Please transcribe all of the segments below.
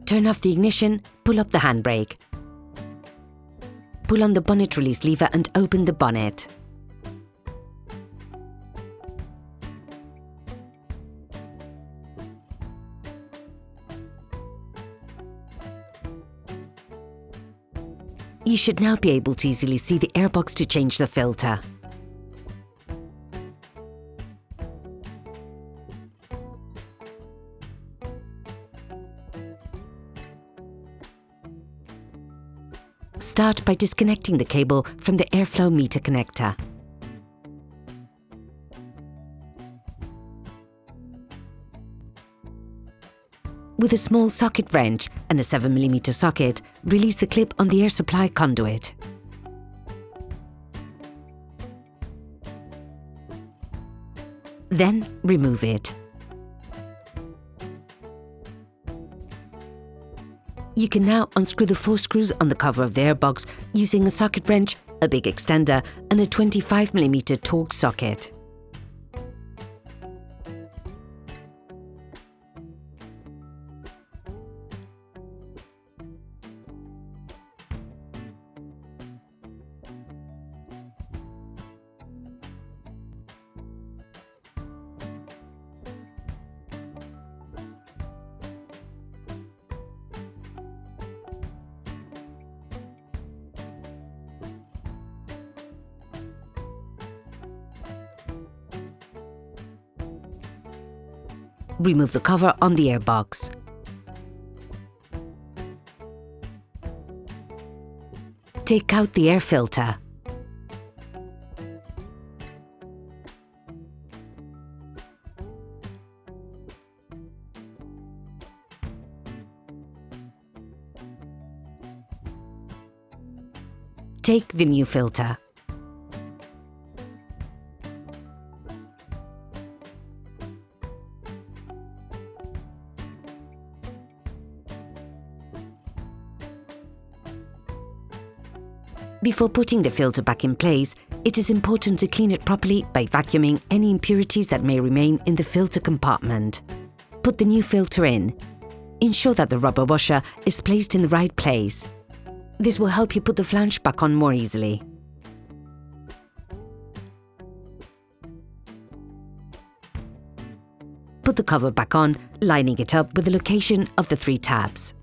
Turn off the ignition, pull up the handbrake. Pull on the bonnet release lever and open the bonnet. You should now be able to easily see the airbox to change the filter. Start by disconnecting the cable from the airflow meter connector. With a small socket wrench and a 7mm socket, release the clip on the air supply conduit. Then remove it. You can now unscrew the 4 screws on the cover of the airbox using a socket wrench, a big extender and a 25mm Torx socket. Remove the cover on the airbox. Take out the air filter. Take the new filter. Before putting the filter back in place, it is important to clean it properly by vacuuming any impurities that may remain in the filter compartment. Put the new filter in. Ensure that the rubber washer is placed in the right place. This will help you put the flange back on more easily. Put the cover back on, lining it up with the location of the 3 tabs.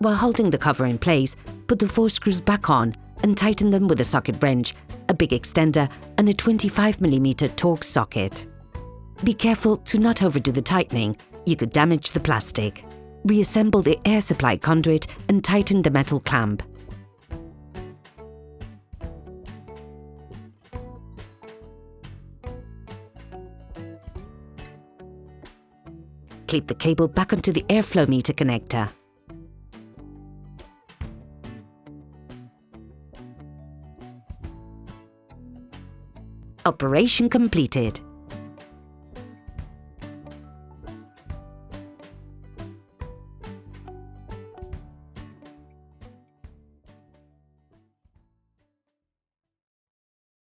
While holding the cover in place, put the 4 screws back on and tighten them with a socket wrench, a big extender and a 25mm Torx socket. Be careful to not overdo the tightening, you could damage the plastic. Reassemble the air supply conduit and tighten the metal clamp. Clip the cable back onto the airflow meter connector. Operation completed.